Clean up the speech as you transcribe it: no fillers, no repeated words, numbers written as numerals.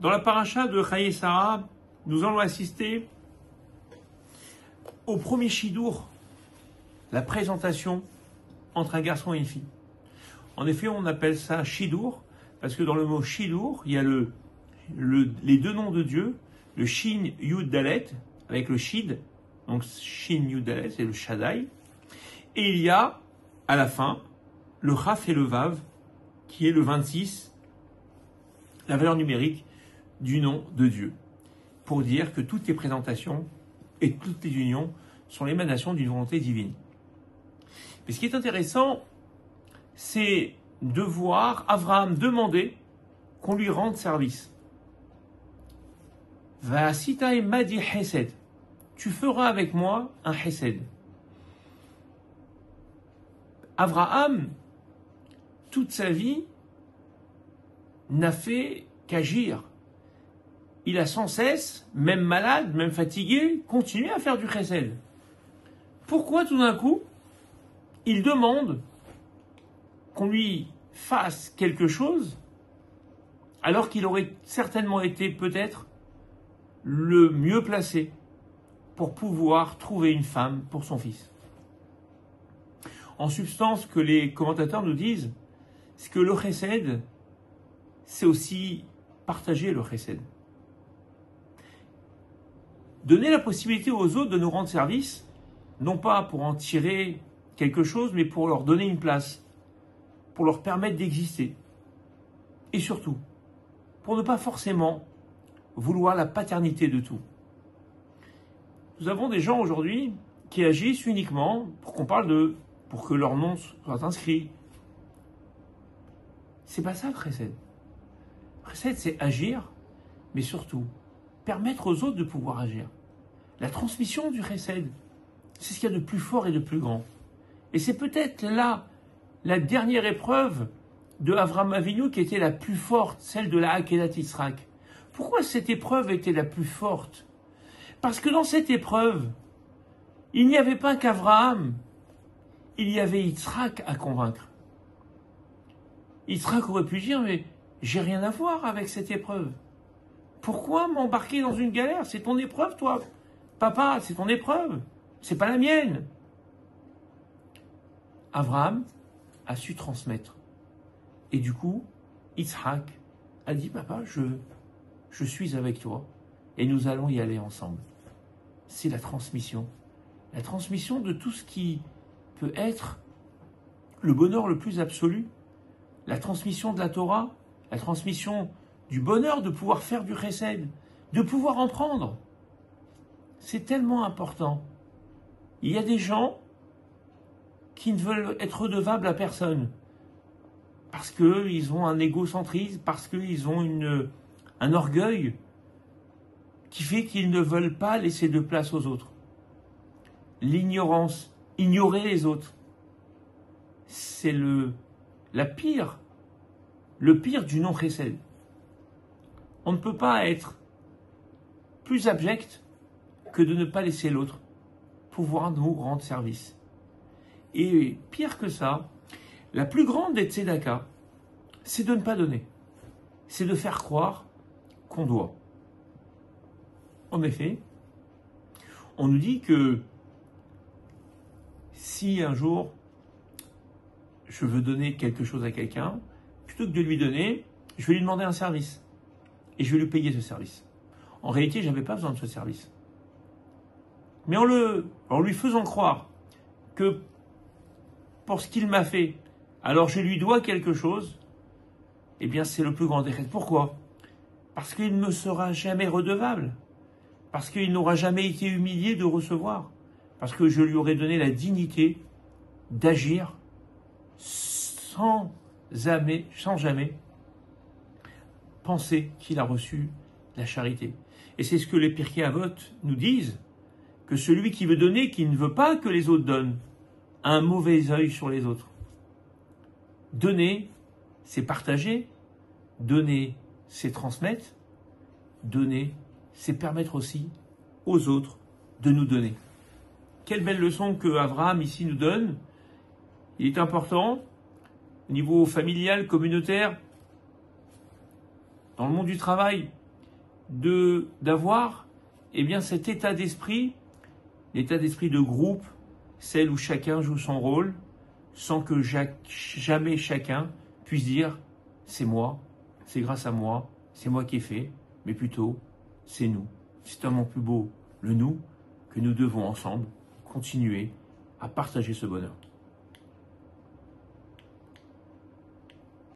Dans la paracha de Chaye Sarah, nous allons assister au premier shidour, la présentation entre un garçon et une fille. En effet, on appelle ça shidour, parce que dans le mot shidour, il y a les deux noms de Dieu, le Shin Yud Dalet, avec le Shid, donc Shin Yud Dalet, c'est le Shaddai, et il y a, à la fin, le Chaf et le Vav, qui est le 26, la valeur numérique du nom de Dieu, pour dire que toutes les présentations et toutes les unions sont l'émanation d'une volonté divine. Mais ce qui est intéressant, c'est de voir Abraham demander qu'on lui rende service. Va'asita madi hesed. Tu feras avec moi un hesed. Abraham, toute sa vie, n'a fait qu'agir. Il a sans cesse, même malade, même fatigué, continué à faire du chesed. Pourquoi tout d'un coup, il demande qu'on lui fasse quelque chose alors qu'il aurait certainement été peut-être le mieux placé pour pouvoir trouver une femme pour son fils? En substance, ce que les commentateurs nous disent, c'est que le chesed, c'est aussi partager le chesed. Donner la possibilité aux autres de nous rendre service, non pas pour en tirer quelque chose, mais pour leur donner une place, pour leur permettre d'exister. Et surtout, pour ne pas forcément vouloir la paternité de tout. Nous avons des gens aujourd'hui qui agissent uniquement pour pour que leur nom soit inscrit. C'est pas ça le chesed. Le chesed, c'est agir, mais surtout permettre aux autres de pouvoir agir. La transmission du chesed, c'est ce qu'il y a de plus fort et de plus grand. Et c'est peut-être là la dernière épreuve de Avraham Avinu qui était la plus forte, celle de la Akedat Yitzhak. Pourquoi cette épreuve était la plus forte? Parce que dans cette épreuve, il n'y avait pas qu'Avraham, il y avait Yitzhak à convaincre. Yitzhak aurait pu dire, mais j'ai rien à voir avec cette épreuve. Pourquoi m'embarquer dans une galère? C'est ton épreuve, toi. Papa, c'est ton épreuve. C'est pas la mienne. Avraham a su transmettre. Et du coup, Yitzhak a dit, papa, je suis avec toi et nous allons y aller ensemble. C'est la transmission. La transmission de tout ce qui peut être le bonheur le plus absolu. La transmission de la Torah, la transmission du bonheur de pouvoir faire du chesed, de pouvoir en prendre. C'est tellement important. Il y a des gens qui ne veulent être redevables à personne, parce qu'ils ont un égocentrisme, parce qu'ils ont un orgueil qui fait qu'ils ne veulent pas laisser de place aux autres. L'ignorance, ignorer les autres, c'est le pire du non-chesed. On ne peut pas être plus abject que de ne pas laisser l'autre pouvoir nous rendre service. Et pire que ça, la plus grande des tzedaka, c'est de ne pas donner. C'est de faire croire qu'on doit. En effet, on nous dit que si un jour je veux donner quelque chose à quelqu'un, plutôt que de lui donner, je vais lui demander un service. Et je vais lui payer ce service. En réalité, je n'avais pas besoin de ce service. Mais en lui faisant croire que pour ce qu'il m'a fait, alors je lui dois quelque chose, eh bien c'est le plus grand des rêves. Pourquoi? Parce qu'il ne me sera jamais redevable. Parce qu'il n'aura jamais été humilié de recevoir. Parce que je lui aurais donné la dignité d'agir sans jamais penser qu'il a reçu la charité. Et c'est ce que les Pirkei Avot nous disent, que celui qui veut donner, qui ne veut pas que les autres donnent, a un mauvais œil sur les autres. Donner, c'est partager. Donner, c'est transmettre. Donner, c'est permettre aussi aux autres de nous donner. Quelle belle leçon que Abraham ici nous donne. Il est important, au niveau familial, communautaire, dans le monde du travail, d'avoir cet état d'esprit, l'état d'esprit de groupe, celle où chacun joue son rôle, sans que jamais chacun puisse dire c'est moi, c'est grâce à moi, c'est moi qui ai fait, mais plutôt c'est nous. C'est tellement plus beau le nous que nous devons ensemble continuer à partager ce bonheur.